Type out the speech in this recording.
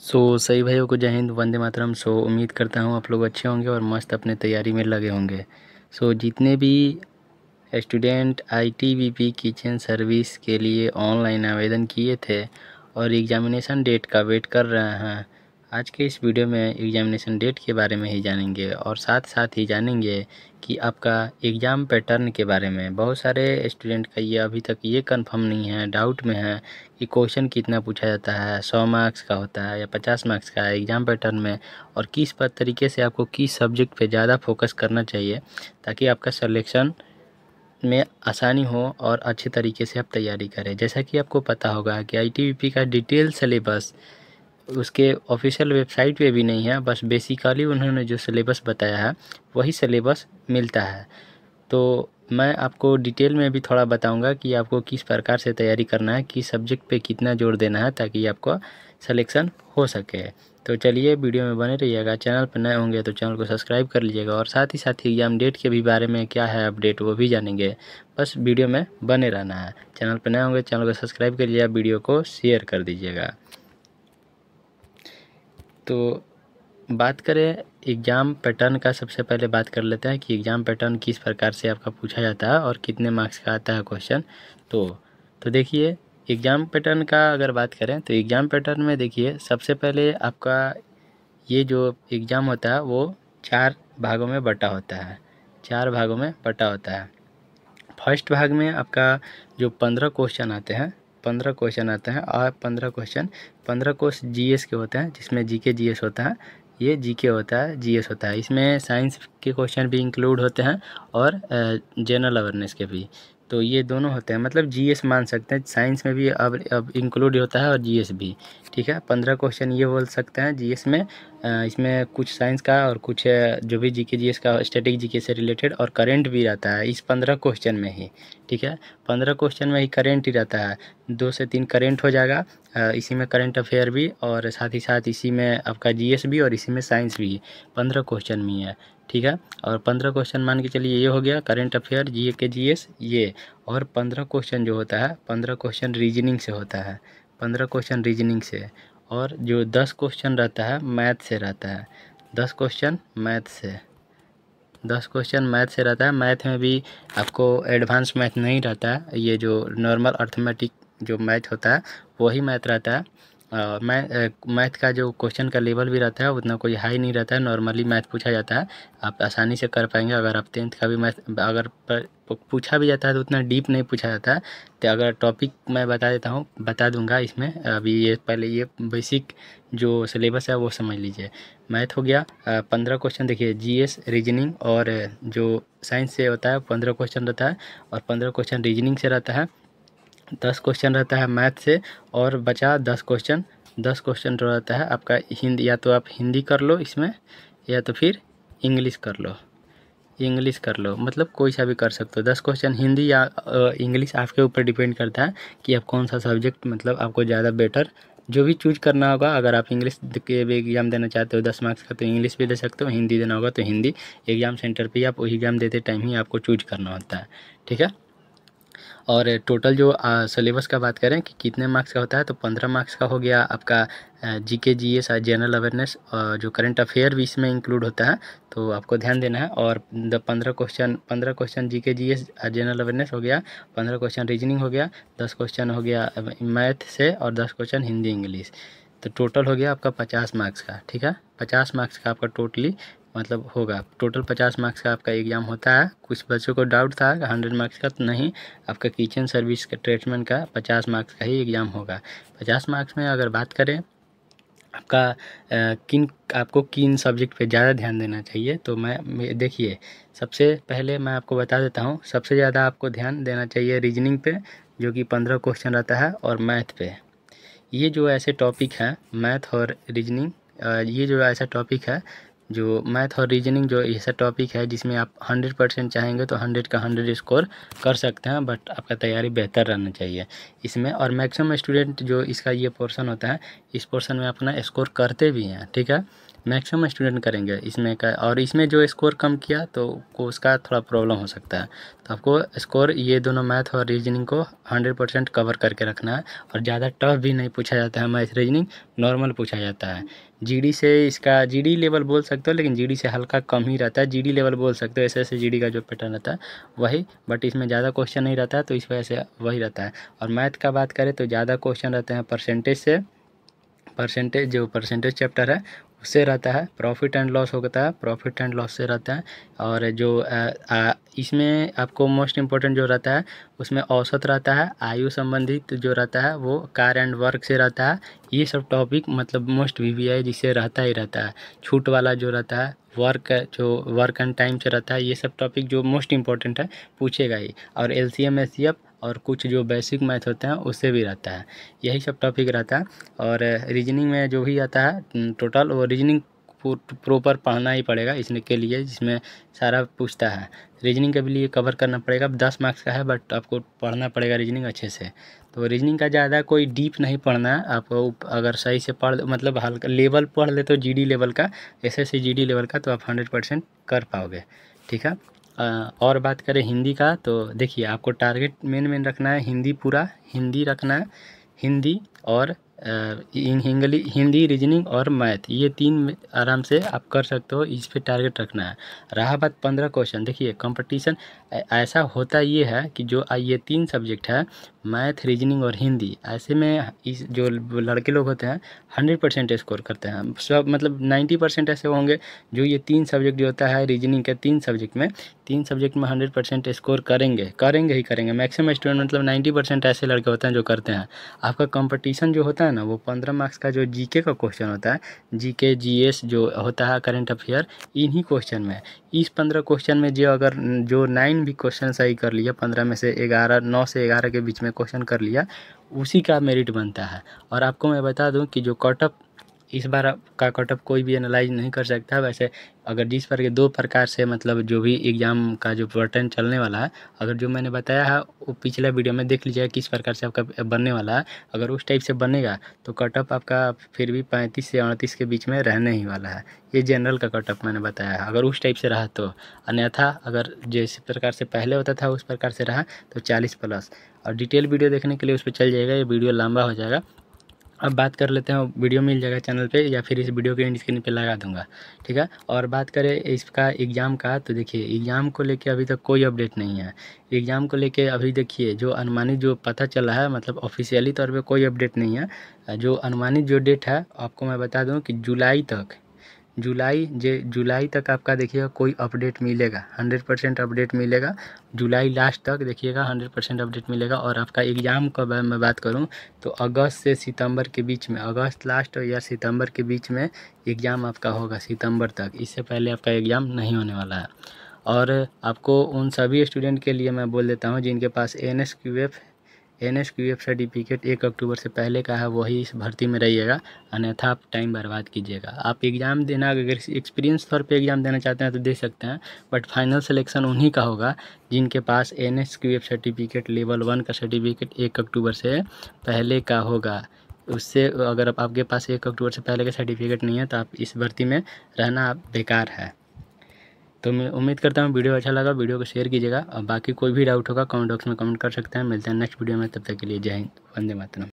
सही भाइयों को जय हिंद, वंदे मातरम। उम्मीद करता हूँ आप लोग अच्छे होंगे और मस्त अपने तैयारी में लगे होंगे। जितने भी स्टूडेंट आईटीबीपी किचन सर्विस के लिए ऑनलाइन आवेदन किए थे और एग्जामिनेशन डेट का वेट कर रहे हैं, आज के इस वीडियो में एग्जामिनेशन डेट के बारे में ही जानेंगे और साथ साथ ही जानेंगे कि आपका एग्ज़ाम पैटर्न के बारे में। बहुत सारे स्टूडेंट का ये अभी तक ये कंफर्म नहीं है, डाउट में है कि क्वेश्चन कितना पूछा जाता है, 100 मार्क्स का होता है या 50 मार्क्स का है एग्ज़ाम पैटर्न में, और किस तरीके से आपको किस सब्जेक्ट पे ज़्यादा फोकस करना चाहिए ताकि आपका सिलेक्शन में आसानी हो और अच्छे तरीके से आप तैयारी करें। जैसा कि आपको पता होगा कि आईटीबीपी का डिटेल सिलेबस उसके ऑफिशियल वेबसाइट पे भी नहीं है, बस बेसिकली उन्होंने जो सिलेबस बताया है वही सिलेबस मिलता है। तो मैं आपको डिटेल में भी थोड़ा बताऊंगा कि आपको किस प्रकार से तैयारी करना है, किस सब्जेक्ट पे कितना जोर देना है ताकि आपको सिलेक्शन हो सके। तो चलिए वीडियो में बने रहिएगा। चैनल पर नए होंगे तो चैनल को सब्सक्राइब कर लीजिएगा और साथ ही एग्जाम डेट के भी बारे में क्या है अपडेट वो भी जानेंगे। बस वीडियो में बने रहना है। चैनल पर नए होंगे चैनल को सब्सक्राइब कर लीजिएगा, वीडियो को शेयर कर दीजिएगा। तो बात करें एग्ज़ाम पैटर्न का, सबसे पहले बात कर लेते हैं कि एग्ज़ाम पैटर्न किस प्रकार से आपका पूछा जाता है और कितने मार्क्स का आता है क्वेश्चन। तो देखिए, एग्ज़ाम पैटर्न का अगर बात करें तो एग्ज़ाम पैटर्न में देखिए, सबसे पहले आपका ये जो एग्ज़ाम होता है वो 4 भागों में बटा होता है। 4 भागों में बटा होता है। फर्स्ट भाग में आपका जो 15 क्वेश्चन आते हैं, 15 क्वेश्चन आते हैं और 15 क्वेश्चन जीएस के होते हैं, जिसमें जीके जीएस होता है। ये जीके होता है, जीएस होता है। इसमें साइंस के क्वेश्चन भी इंक्लूड होते हैं और जनरल अवेयरनेस के भी। तो ये दोनों होते हैं, मतलब जीएस मान सकते हैं, साइंस में भी अब इंक्लूड होता है और जीएस भी। ठीक है, 15 क्वेश्चन ये बोल सकते हैं जीएस में। इसमें कुछ साइंस का और कुछ जो भी जीके जीएस का स्टैटिक जीके से रिलेटेड और करंट भी रहता है इस 15 क्वेश्चन में ही। ठीक है, 15 क्वेश्चन में ही करंट ही रहता है। 2 से 3 करंट हो जाएगा, इसी में करंट अफेयर भी और साथ ही साथ इसी में आपका जीएस भी और इसी में साइंस भी 15 क्वेश्चन में है। ठीक है, और 15 क्वेश्चन मान के चलिए ये हो गया करंट अफेयर, जीके जीएस ये। और 15 क्वेश्चन जो होता है, 15 क्वेश्चन रीजनिंग से होता है, 15 क्वेश्चन रीजनिंग से। और जो 10 क्वेश्चन रहता है मैथ से रहता है, 10 क्वेश्चन मैथ से, 10 क्वेश्चन मैथ से रहता है। मैथ में भी आपको एडवांस मैथ नहीं रहता है, ये जो नॉर्मल अर्थमेटिक जो मैथ होता है वही मैथ रहता है। मैथ का जो क्वेश्चन का लेवल भी रहता है उतना कोई हाई नहीं रहता है, नॉर्मली मैथ पूछा जाता है, आप आसानी से कर पाएंगे। अगर आप 10th का भी मैथ अगर पूछा भी जाता है तो उतना डीप नहीं पूछा जाता है। तो अगर टॉपिक मैं बता दूंगा इसमें, अभी ये पहले ये बेसिक जो सिलेबस है वो समझ लीजिए। मैथ हो गया 15 क्वेश्चन, देखिए जीएस रीजनिंग और जो साइंस से होता है 15 क्वेश्चन रहता है और 15 क्वेश्चन रीजनिंग से रहता है, 10 क्वेश्चन रहता है मैथ से और बचा 10 क्वेश्चन। 10 क्वेश्चन जो रहता है आपका हिंदी, या तो आप हिंदी कर लो इसमें या तो फिर इंग्लिश कर लो, इंग्लिश कर लो, मतलब कोई सा भी कर सकते हो। 10 क्वेश्चन हिंदी या इंग्लिश आपके ऊपर डिपेंड करता है कि आप कौन सा सब्जेक्ट मतलब आपको ज़्यादा बेटर जो भी चूज करना होगा। अगर आप इंग्लिश के भी एग्ज़ाम देना चाहते हो 10 मार्क्स का तो इंग्लिश भी दे सकते हो, हिंदी देना होगा तो हिंदी। एग्ज़ाम सेंटर पे आप वही एग्ज़ाम देते टाइम ही आपको चूज करना होता है। ठीक है, और टोटल जो सिलेबस का बात करें कि कितने मार्क्स का होता है तो 15 मार्क्स का हो गया आपका जीके जीएस जनरल अवेयरनेस, जो करंट अफेयर भी इसमें इंक्लूड होता है तो आपको ध्यान देना है। और 15 question GK GS general awareness हो गया, 15 क्वेश्चन रीजनिंग हो गया, 10 क्वेश्चन हो गया मैथ से और 10 क्वेश्चन हिंदी इंग्लिश। तो टोटल हो गया आपका 50 मार्क्स का। ठीक है, 50 मार्क्स का आपका टोटली मतलब होगा। टोटल 50 मार्क्स का आपका एग्ज़ाम होता है। कुछ बच्चों को डाउट था 100 मार्क्स का, तो नहीं, आपका किचन सर्विस का ट्रेडमैन का 50 मार्क्स का ही एग्ज़ाम होगा। 50 मार्क्स में अगर बात करें आपका आपको किन सब्जेक्ट पे ज़्यादा ध्यान देना चाहिए तो मैं देखिए, सबसे पहले मैं आपको बता देता हूँ, सबसे ज़्यादा आपको ध्यान देना चाहिए रीजनिंग पे, जो कि 15 क्वेश्चन रहता है, और मैथ पे। ये जो ऐसे टॉपिक हैं मैथ और रीजनिंग, ये जो ऐसा टॉपिक है, जो मैथ और रीजनिंग जो ऐसा टॉपिक है जिसमें आप 100% चाहेंगे तो 100 का 100 स्कोर कर सकते हैं, बट आपका तैयारी बेहतर रहना चाहिए इसमें। और मैक्सिमम स्टूडेंट जो इसका ये पोर्शन होता है, इस पोर्शन में अपना स्कोर करते भी हैं। ठीक है, मैक्सिमम स्टूडेंट करेंगे इसमें का, और इसमें जो स्कोर कम किया तो को उसका थोड़ा प्रॉब्लम हो सकता है। तो आपको स्कोर ये दोनों मैथ और रीजनिंग को 100% कवर करके रखना है, और ज़्यादा टफ भी नहीं पूछा जाता है मैथ रीजनिंग, नॉर्मल पूछा जाता है। जीडी से इसका जीडी लेवल बोल सकते हो, लेकिन जीडी से हल्का कम ही रहता है। जीडी लेवल बोल सकते हो, ऐसे जीडी का जो पैटर्न रहता है वही, बट इसमें ज़्यादा क्वेश्चन नहीं रहता है, तो इस वजह से वही रहता है। और मैथ का बात करें तो ज़्यादा क्वेश्चन रहते हैं परसेंटेज से, परसेंटेज जो परसेंटेज चैप्टर है उससे रहता है। प्रॉफिट एंड लॉस होता है, प्रॉफिट एंड लॉस से रहता है। और जो इसमें आपको मोस्ट इम्पोर्टेंट जो रहता है उसमें औसत रहता है, आयु संबंधित जो रहता है वो कार एंड वर्क से रहता है। ये सब टॉपिक मतलब मोस्ट वीवीआई जिससे रहता ही रहता है। छूट वाला जो रहता है वर्क, जो वर्क एंड टाइम से रहता है, ये सब टॉपिक जो मोस्ट इम्पोर्टेंट है पूछेगा ही। और एलसीएम एचसीएफ और कुछ जो बेसिक मैथ होते हैं उससे भी रहता है, यही सब टॉपिक रहता है। और रीजनिंग में जो भी आता है टोटल, वो रीजनिंग प्रॉपर पढ़ना ही पड़ेगा इसने के लिए, जिसमें सारा पूछता है। रीजनिंग के लिए कवर करना पड़ेगा, 10 मार्क्स का है, बट आपको पढ़ना पड़ेगा रीजनिंग अच्छे से। तो रीजनिंग का ज़्यादा कोई डीप नहीं पढ़ना है आपको, अगर सही से पढ़ मतलब हल्का लेवल पढ़ ले तो जीडी लेवल का, एसएससी जीडी लेवल का, तो आप 100% कर पाओगे। ठीक है। और बात करें हिंदी का, तो देखिए आपको टारगेट मेन रखना है हिंदी, पूरा हिंदी रखना है। हिंदी और हिंदी, रीजनिंग और मैथ, ये 3 आराम से आप कर सकते हो, इस पे टारगेट रखना है। रहा बात 15 क्वेश्चन, देखिए कंपटीशन ऐसा होता ये है कि जो ये 3 सब्जेक्ट है मैथ, रीजनिंग और हिंदी, ऐसे में इस जो लड़के लोग होते हैं 100% स्कोर करते हैं सब, मतलब 90% ऐसे होंगे जो ये 3 सब्जेक्ट जो होता है रीजनिंग के 3 सब्जेक्ट में 100% स्कोर करेंगे ही करेंगे। मैक्सिमम स्टूडेंट मतलब 90% ऐसे लड़के होते हैं जो करते हैं। आपका कंपटीशन जो होता है ना, वो 15 मार्क्स का जो जीके का क्वेश्चन होता है, जीके जीएस जो होता है करंट अफेयर, इन्हीं क्वेश्चन में, इस 15 क्वेश्चन में जो अगर जो 9 भी क्वेश्चन सही कर लिया, 15 में से 11, 9 से 11 के बीच में क्वेश्चन कर लिया, उसी का मेरिट बनता है। और आपको मैं बता दूं कि जो कट ऑफ इस बार का कट ऑफ कोई भी एनालाइज नहीं कर सकता। वैसे अगर जिस पर के 2 प्रकार से मतलब जो भी एग्ज़ाम का जो पैटर्न चलने वाला है, अगर जो मैंने बताया है वो पिछला वीडियो में देख लीजिएगा किस प्रकार से आपका बनने वाला है। अगर उस टाइप से बनेगा तो कट ऑफ आपका फिर भी 35 से 38 के बीच में रहने ही वाला है। ये जनरल का कट ऑफ मैंने बताया है, अगर उस टाइप से रहा तो। अन्यथा अगर जिस प्रकार से पहले होता था उस प्रकार से रहा तो 40+। और डिटेल वीडियो देखने के लिए उस पर चल जाएगा, ये वीडियो लंबा हो जाएगा। अब बात कर लेते हैं, वीडियो मिल जाएगा चैनल पे, या फिर इस वीडियो के एंड स्क्रीन पे लगा दूंगा। ठीक है। और बात करें इसका एग्ज़ाम का, तो देखिए एग्ज़ाम को लेके अभी तक कोई अपडेट नहीं है। एग्ज़ाम को लेके अभी देखिए जो अनुमानित जो पता चला है, मतलब ऑफिशियली तौर पे कोई अपडेट नहीं है। जो अनुमानित जो डेट है आपको मैं बता दूं कि जुलाई तक आपका देखिएगा कोई अपडेट मिलेगा, 100% अपडेट मिलेगा। जुलाई लास्ट तक देखिएगा 100% अपडेट मिलेगा। और आपका एग्ज़ाम का मैं बात करूं तो अगस्त से सितंबर के बीच में, अगस्त लास्ट या सितंबर के बीच में एग्ज़ाम आपका होगा, सितंबर तक। इससे पहले आपका एग्ज़ाम नहीं होने वाला है। और आपको उन सभी स्टूडेंट के लिए मैं बोल देता हूँ जिनके पास एनएसक्यूएफ सर्टिफिकेट 1 अक्टूबर से पहले का है, वही इस भर्ती में रहिएगा, अन्यथा आप टाइम बर्बाद कीजिएगा। आप एग्ज़ाम देना, अगर एक्सपीरियंस तौर पे एग्ज़ाम देना चाहते हैं तो दे सकते हैं, बट फाइनल सिलेक्शन उन्हीं का होगा जिनके पास एनएसक्यूएफ सर्टिफिकेट लेवल 1 का सर्टिफिकेट 1 अक्टूबर से पहले का होगा। उससे अगर आपके पास 1 अक्टूबर से पहले का सर्टिफिकेट नहीं है तो आप इस भर्ती में रहना बेकार है। तो मैं उम्मीद करता हूँ वीडियो अच्छा लगा, वीडियो को शेयर कीजिएगा। और बाकी कोई भी डाउट होगा कमेंट बॉक्स में कमेंट कर सकते हैं। मिलते हैं नेक्स्ट वीडियो में, तब तक के लिए जय हिंद, वंदे मातरम।